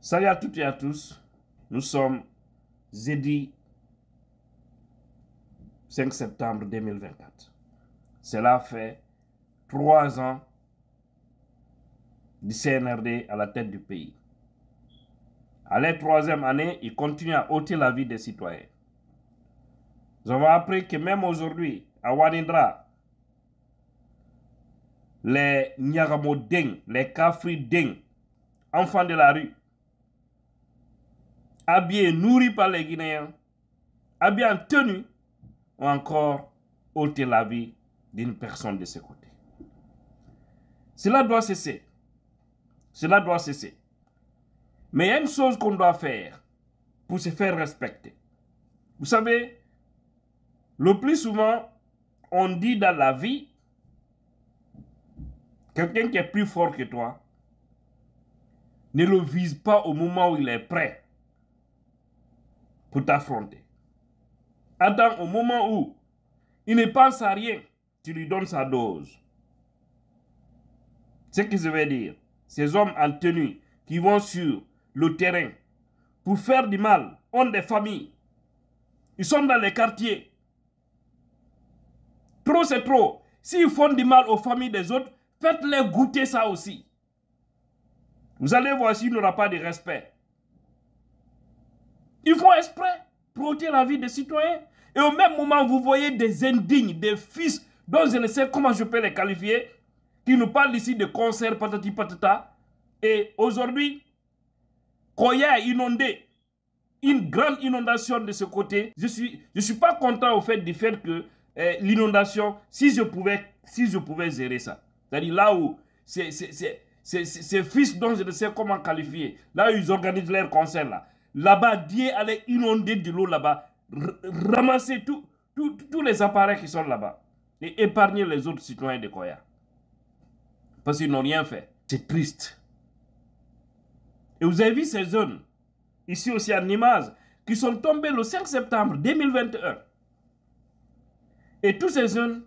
Salut à toutes et à tous, nous sommes jeudi 5 septembre 2024. Cela fait 3 ans du CNRD à la tête du pays. À la 3e année, il continue à ôter la vie des citoyens. Nous avons appris que même aujourd'hui, à Wanindra, les Nyaramodeng, les Kafrideng, enfants de la rue, habillés, nourris par les Guinéens, habillés en tenue, ont encore ôté la vie d'une personne de ce côté. Cela doit cesser. Cela doit cesser. Mais il y a une chose qu'on doit faire pour se faire respecter. Vous savez, le plus souvent, on dit dans la vie, quelqu'un qui est plus fort que toi, ne le vise pas au moment où il est prêt pour t'affronter. Attends au moment où il ne pense à rien, tu lui donnes sa dose. Ce que je veux dire, ces hommes en tenue qui vont sur le terrain pour faire du mal ont des familles. Ils sont dans les quartiers. Trop c'est trop. S'ils font du mal aux familles des autres, faites-les goûter ça aussi. Vous allez voir s'il n'y aura pas de respect. Ils font exprès pour ôter la vie des citoyens. Et au même moment, vous voyez des indignes, des fils dont je ne sais comment je peux les qualifier, qui nous parlent ici de concert patati patata. Et aujourd'hui, Koya a inondé, une grande inondation de ce côté. Je suis pas content au fait du fait que l'inondation, si je pouvais gérer ça. C'est-à-dire là où ces fils dont je ne sais comment qualifier, là où ils organisent leurs concerts là, là-bas, Dieu allait inonder de l'eau là-bas, ramasser tous les appareils qui sont là-bas et épargner les autres citoyens de Koya. Parce qu'ils n'ont rien fait. C'est triste. Et vous avez vu ces zones, ici aussi à Nimaz, qui sont tombées le 5 septembre 2021. Et tous ces jeunes,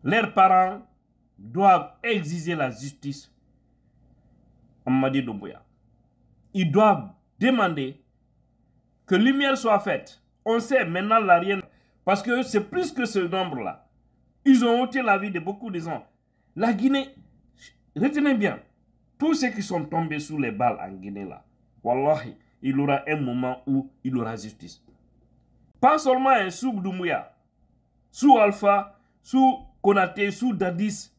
leurs parents doivent exiger la justice à Mamadi Doumbouya. Ils doivent demander que lumière soit faite. On sait maintenant la rien, parce que c'est plus que ce nombre-là. Ils ont ôté la vie de beaucoup de gens. La Guinée, retenez bien, tous ceux qui sont tombés sous les balles en Guinée là, wallahi, il y aura un moment où il y aura justice. Pas seulement un sous Doumbouya, sous Alpha, sous Konaté, sous Dadis,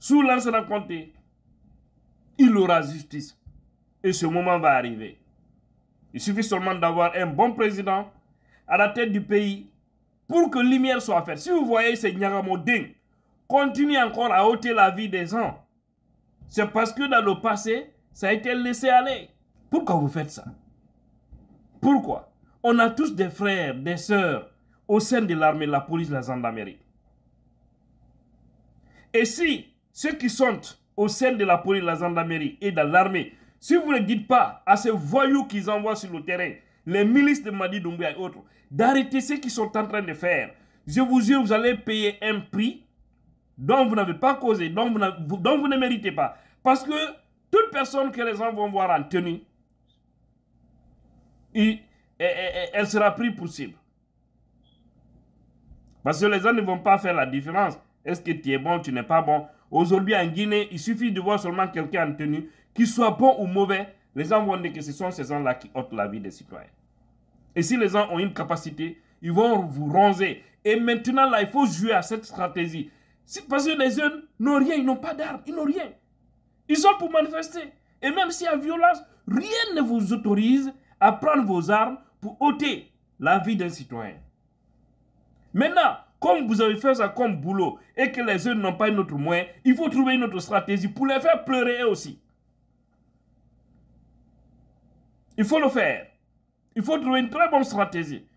sous Lansana Conté, il y aura justice. Et ce moment va arriver. Il suffit seulement d'avoir un bon président à la tête du pays pour que lumière soit faite. Si vous voyez ces Nyaramodeng continuer encore à ôter la vie des gens, c'est parce que dans le passé, ça a été laissé aller. Pourquoi vous faites ça? Pourquoi? On a tous des frères, des sœurs au sein de l'armée, la police, la gendarmerie. Et si ceux qui sont au sein de la police, la gendarmerie et dans l'armée, si vous ne dites pas à ces voyous qu'ils envoient sur le terrain, les milices de Mamadi Doumbouya et autres, d'arrêter ce qu'ils sont en train de faire, je vous jure, vous allez payer un prix dont vous n'avez pas causé, dont vous ne méritez pas. Parce que toute personne que les gens vont voir en tenue, elle sera prise pour cible. Parce que les gens ne vont pas faire la différence. Est-ce que tu es bon, tu n'es pas bon? Aujourd'hui en Guinée, il suffit de voir seulement quelqu'un en tenue, qu'il soit bon ou mauvais, les gens vont dire que ce sont ces gens-là qui ôtent la vie des citoyens. Et si les gens ont une capacité, ils vont vous ronzer. Et maintenant, là, il faut jouer à cette stratégie. Parce que les jeunes n'ont rien, ils n'ont pas d'armes, ils n'ont rien. Ils sont pour manifester. Et même s'il y a violence, rien ne vous autorise à prendre vos armes pour ôter la vie d'un citoyen. Maintenant, comme vous avez fait ça comme boulot et que les jeunes n'ont pas un autre moyen, il faut trouver une autre stratégie pour les faire pleurer eux aussi. Il faut le faire. Il faut trouver une très bonne stratégie.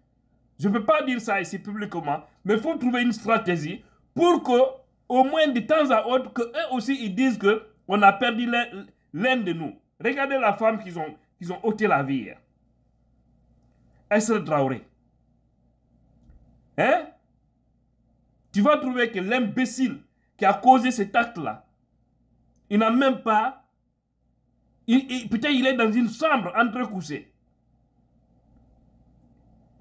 Je ne peux pas dire ça ici publiquement, mais il faut trouver une stratégie pour que, au moins de temps à autre, qu'eux aussi ils disent qu'on a perdu l'un de nous. Regardez la femme qu'ils ont ôté la vie hier. Esther Traoré. Hein? Tu vas trouver que l'imbécile qui a causé cet acte-là, il n'a même pas Peut-être il est dans une chambre entrecoussée.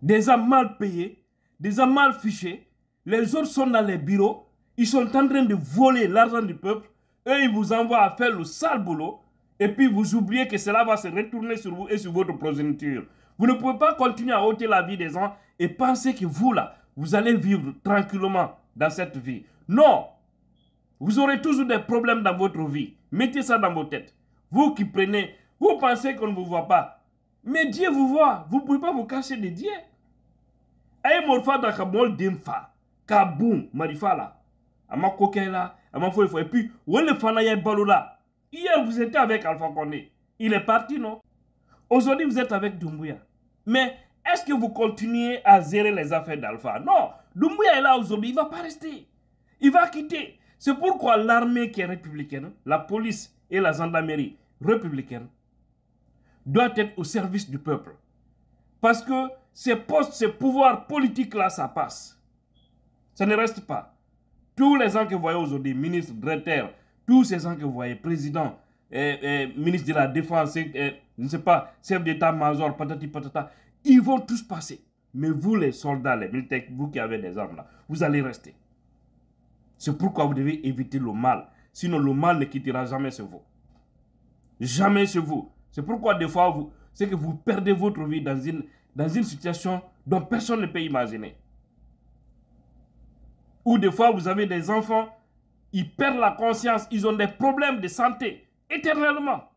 Des hommes mal payés, des hommes mal fichés. Les autres sont dans les bureaux. Ils sont en train de voler l'argent du peuple. Eux, ils vous envoient à faire le sale boulot. Et puis vous oubliez que cela va se retourner sur vous et sur votre progéniture. Vous ne pouvez pas continuer à ôter la vie des gens et penser que vous, là, vous allez vivre tranquillement dans cette vie. Non! Vous aurez toujours des problèmes dans votre vie. Mettez ça dans vos têtes. Vous qui prenez, vous pensez qu'on ne vous voit pas. Mais Dieu vous voit. Vous ne pouvez pas vous cacher de Dieu. Aïe morfa da kabol demfa. Kaboum, marifa là. Ama koke là. Ama fo. Et puis, où est le fanaye balo là? Hier, vous étiez avec Alpha Condé. Il est parti, non? Aujourd'hui, vous êtes avec Doumbouya. Mais est-ce que vous continuez à gérer les affaires d'Alpha? Non. Doumbouya est là aujourd'hui. Il ne va pas rester. Il va quitter. C'est pourquoi l'armée qui est républicaine, la police et la gendarmerie républicaine, doit être au service du peuple. Parce que ces postes, ces pouvoirs politiques-là, ça passe. Ça ne reste pas. Tous les gens que vous voyez aujourd'hui, ministre, directeur, tous ces gens que vous voyez, président, ministre de la Défense, je ne sais pas, chef d'état-major, patati patata, ils vont tous passer. Mais vous, les soldats, les militaires, vous qui avez des armes là, vous allez rester. C'est pourquoi vous devez éviter le mal. Sinon, le mal ne quittera jamais chez vous. Jamais chez vous. C'est pourquoi des fois, c'est que vous perdez votre vie dans une situation dont personne ne peut imaginer. Ou des fois, vous avez des enfants, ils perdent la conscience, ils ont des problèmes de santé éternellement.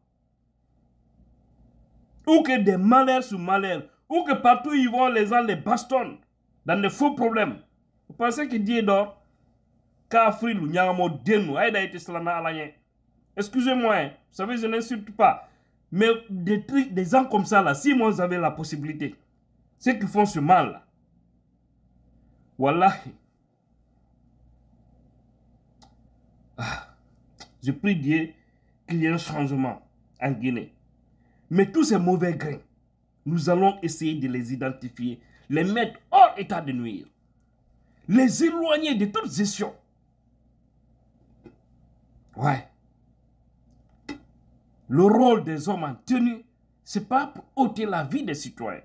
Ou que des malheurs sur malheurs, ou que partout ils vont, les gens les bastonnent dans des faux problèmes. Vous pensez que Dieu dort? Excusez-moi, hein. Vous savez, je n'insulte pas. Mais des gens comme ça, là, si moi j'avais la possibilité, ceux qui font ce mal, là, Wallahi, je prie Dieu qu'il y ait un changement en Guinée. Mais tous ces mauvais grains, nous allons essayer de les identifier, les mettre hors état de nuire, les éloigner de toute gestion. Ouais. Le rôle des hommes en tenue, ce n'est pas pour ôter la vie des citoyens.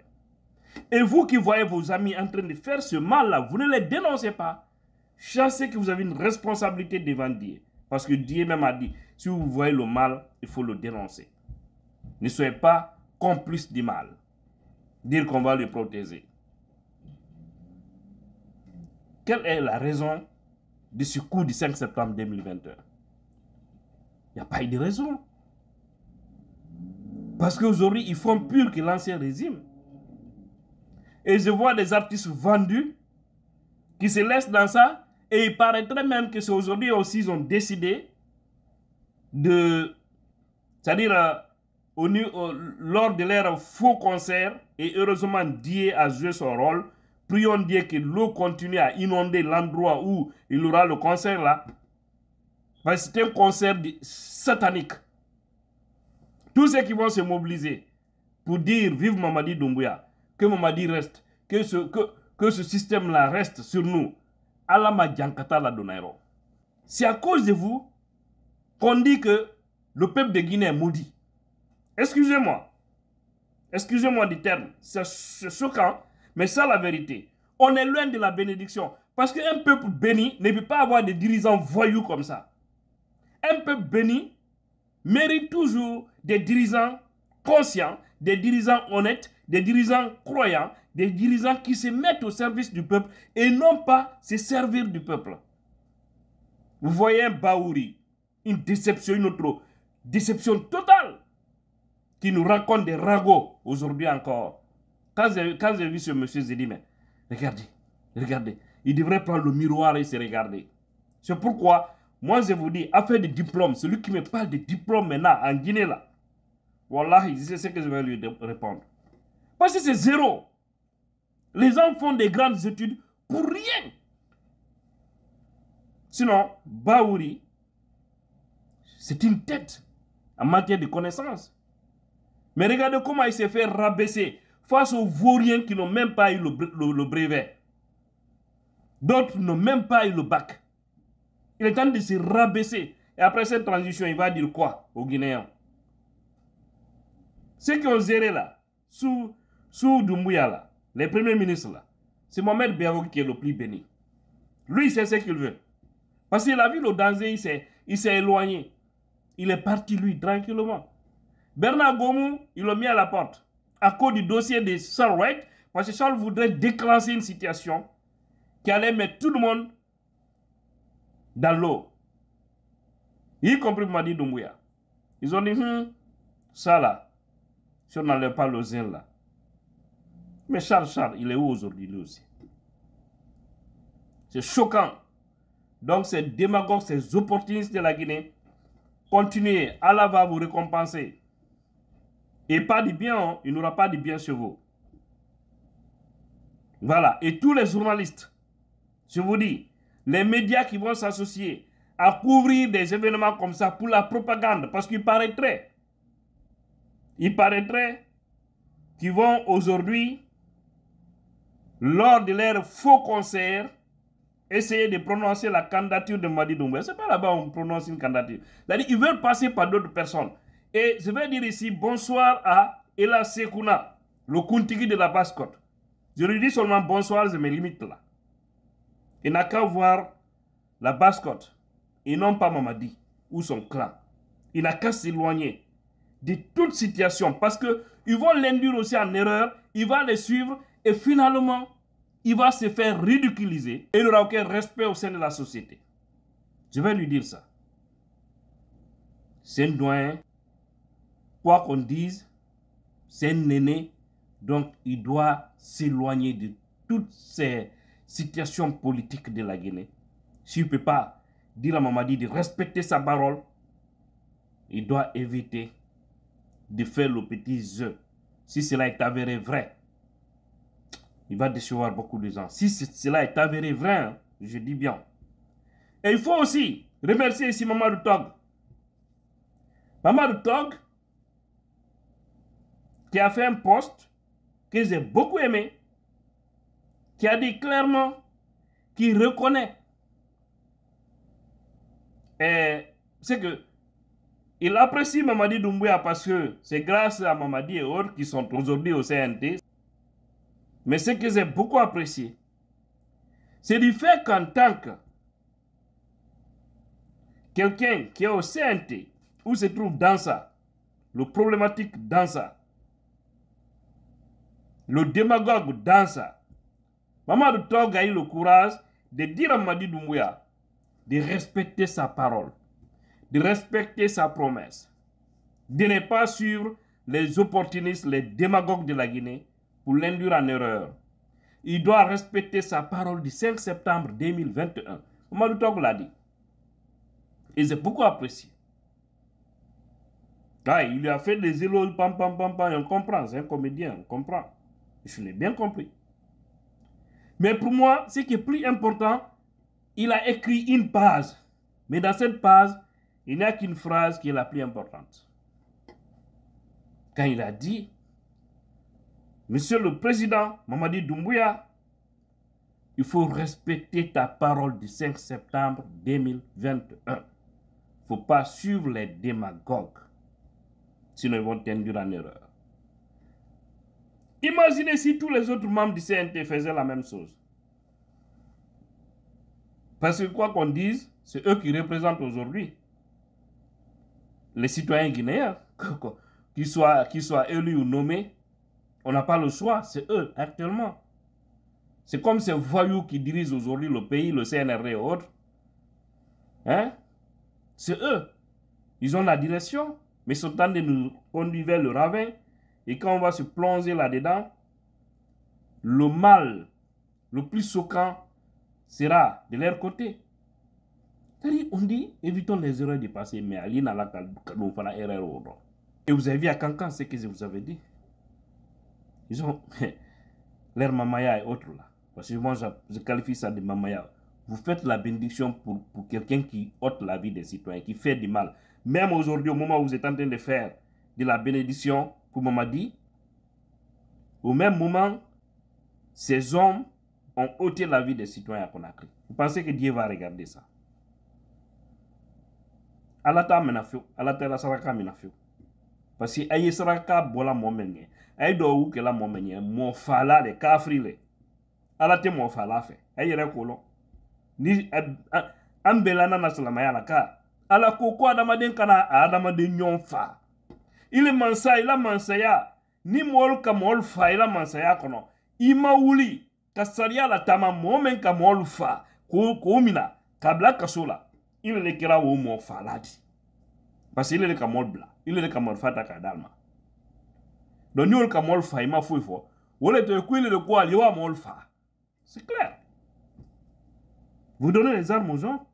Et vous qui voyez vos amis en train de faire ce mal-là, vous ne les dénoncez pas. Sachez que vous avez une responsabilité devant Dieu. Parce que Dieu même a dit, si vous voyez le mal, il faut le dénoncer. Ne soyez pas complice du mal. Dire qu'on va le protéger. Quelle est la raison de ce coup du 5 septembre 2021? Il n'y a pas eu de raison. Parce qu'aujourd'hui, ils font pire que l'ancien régime. Et je vois des artistes vendus qui se laissent dans ça. Et il paraîtrait même que c'est aujourd'hui aussi ils ont décidé de... C'est-à-dire, lors de leur faux concert, et heureusement Dieu a joué son rôle, prions Dieu que l'eau continue à inonder l'endroit où il aura le concert là. Parce que c'est un concert satanique. Tous ceux qui vont se mobiliser pour dire vive Mamadi Doumbouya, que Mamadi reste, que ce système-là reste sur nous, Alama Djankata la Donairo. C'est à cause de vous qu'on dit que le peuple de Guinée est maudit. Excusez-moi. Excusez-moi du terme. C'est choquant, mais c'est la vérité. On est loin de la bénédiction. Parce qu'un peuple béni ne peut pas avoir des dirigeants voyous comme ça. Un peuple béni mérite toujours des dirigeants conscients, des dirigeants honnêtes, des dirigeants croyants, des dirigeants qui se mettent au service du peuple et non pas se servir du peuple. Vous voyez un Baouri, une déception, une autre déception totale qui nous raconte des ragots aujourd'hui encore. Quand j'ai vu ce monsieur, j'ai dit, mais regardez, regardez, il devrait prendre le miroir et se regarder. C'est pourquoi, moi je vous dis, affaire de diplôme, celui qui me parle de diplôme maintenant en Guinée là, Wallahi, c'est ce que je vais lui répondre. Parce que c'est zéro. Les gens font des grandes études pour rien. Sinon, Baouri, c'est une tête en matière de connaissances. Mais regardez comment il s'est fait rabaisser face aux vauriens qui n'ont même pas eu le brevet. D'autres n'ont même pas eu le bac. Il est temps de se rabaisser. Et après cette transition, il va dire quoi aux Guinéens? Ceux qui ont géré là, sous Doumbouya là, les premiers ministres là, c'est Mohamed Bazoum qui est le plus béni. Lui, il sait ce qu'il veut. Parce qu'il a vu le danger, il s'est éloigné. Il est parti, lui, tranquillement. Bernard Gomou, il l'a mis à la porte. À cause du dossier de Charles Wright, parce que Charles voudrait déclencher une situation qui allait mettre tout le monde dans l'eau. Y compris Madi Doumbouya. Ils ont dit, ça là, si on n'enlève pas le zèle là. Mais Charles, il est où aujourd'hui, lui aussi? C'est choquant. Donc, ces démagogues, ces opportunistes de la Guinée, continuez, Allah va vous récompenser. Et pas du bien, hein? Il n'aura pas du bien sur vous. Voilà. Et tous les journalistes, je vous dis, les médias qui vont s'associer à couvrir des événements comme ça pour la propagande, parce qu'il paraîtrait qu'ils vont aujourd'hui, lors de leur faux concert, essayer de prononcer la candidature de Madi Doumbouya. C'est pas là-bas on prononce une candidature. C'est-à-dire qu'ils veulent passer par d'autres personnes. Et je vais dire ici bonsoir à Ela Sekouna, le Kuntigi de la Basse-Côte. Je lui dis seulement bonsoir, je me limite là. Il n'a qu'à voir la Basse-Côte et non pas Mamadi ou son clan. Il n'a qu'à s'éloigner de toute situation parce qu'ils vont l'induire aussi en erreur, il va les suivre et finalement, il va se faire ridiculiser et il n'aura aucun respect au sein de la société. Je vais lui dire ça. C'est un doyen. Quoi qu'on dise, c'est un aîné. Donc, il doit s'éloigner de toutes ces situations politiques de la Guinée. S'il ne peut pas dire à Mamadi de respecter sa parole, il doit éviter de faire le petit jeu. Si cela est avéré vrai, il va décevoir beaucoup de gens. Si cela est avéré vrai, hein, je dis bien. Et il faut aussi remercier ici Mamadou Tog. Mamadou Tog, qui a fait un post que j'ai beaucoup aimé, qui a dit clairement qu'il reconnaît. C'est que il apprécie Mamadi Doumbouya parce que c'est grâce à Mamadi et autres qui sont aujourd'hui au CNT. Mais ce que j'ai beaucoup apprécié, c'est du fait qu'en tant que quelqu'un qui est au CNT, où se trouve Dansa, le problématique Dansa, le démagogue Dansa, Mamadou Tog a eu le courage de dire à Mamadi Doumbouya de respecter sa parole, de respecter sa promesse, de ne pas suivre les opportunistes, les démagogues de la Guinée pour l'induire en erreur. Il doit respecter sa parole du 5 septembre 2021. Mamadou Tog l'a dit. Et j'ai beaucoup apprécié. Ah, il lui a fait des éloges, pam, pam, pam, pam, on comprend, c'est un comédien, on comprend. Je l'ai bien compris. Mais pour moi, ce qui est plus important, il a écrit une page. Mais dans cette page, il n'y a qu'une phrase qui est la plus importante. Quand il a dit, Monsieur le Président Mamadi Doumbouya, il faut respecter ta parole du 5 septembre 2021. Il ne faut pas suivre les démagogues. Sinon, ils vont t'induire en erreur. Imaginez si tous les autres membres du CNT faisaient la même chose. Parce que quoi qu'on dise, c'est eux qui représentent aujourd'hui les citoyens guinéens. Qu'ils soient élus ou nommés, on n'a pas le choix, c'est eux actuellement. C'est comme ces voyous qui dirigent aujourd'hui le pays, le CNRD et autres. Hein? C'est eux. Ils ont la direction, mais ils sont en train de nous conduire vers le ravin. Et quand on va se plonger là-dedans, le mal le plus choquant sera de leur côté. C'est-à-dire, on dit, évitons les erreurs du passé, mais Ali n'a pas la erreur. Et vous avez vu à Cancan ce que je vous avais dit. Ils ont l'air mamaya et autres là. Parce que moi, je qualifie ça de mamaya. Vous faites la bénédiction pour quelqu'un qui ôte la vie des citoyens, qui fait du mal. Même aujourd'hui, au moment où vous êtes en train de faire de la bénédiction pour Mamadi, au même moment, ces hommes ont ôté la vie des citoyens à Conakry. Vous pensez que Dieu va regarder ça? Allah ta menafio, Allah ta la saraka menafio. Parce que aye saraka bola momenye. Aye do ou ke la momenye. Mo fala le kafri le. Ala te mo fala fe. Aye re kolon. Ni ambelana na salamaya la ka. Ala koko adamaden kana adamaden nyon fa. Il mansa, il a mansaya. Ni mol ka mol fa, il a mansaya kono. Ima wuli. Kasaria la tama momen ka mol fa. Ko mina. Kabla kasola. Il le kera wo mo fa ladi. Parce qu'il est comme bla, il est comme fata kadalma. Donc nous comme molfa, il m'a fouillé fort. Ou le te couille de quoi, il y a molfa. C'est clair. Vous donnez les armes aux gens,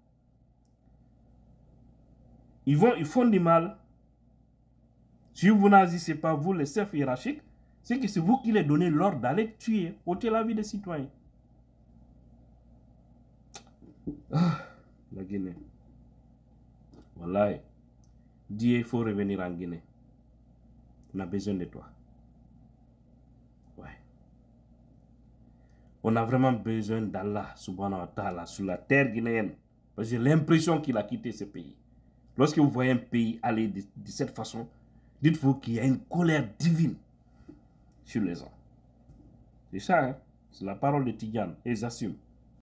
ils font du mal. Si vous n'agissez pas, vous, les chefs hiérarchiques, c'est que c'est vous qui les donnez l'ordre d'aller tuer, ôter la vie des citoyens. La Guinée. Voilà. Dieu, il faut revenir en Guinée. On a besoin de toi. Ouais. On a vraiment besoin d'Allah, subhanahu wa ta'ala, sur la terre guinéenne. Parce que j'ai l'impression qu'il a quitté ce pays. Lorsque vous voyez un pays aller de cette façon, dites-vous qu'il y a une colère divine sur les gens. C'est ça, hein? C'est la parole de Tidjane, et ils assument.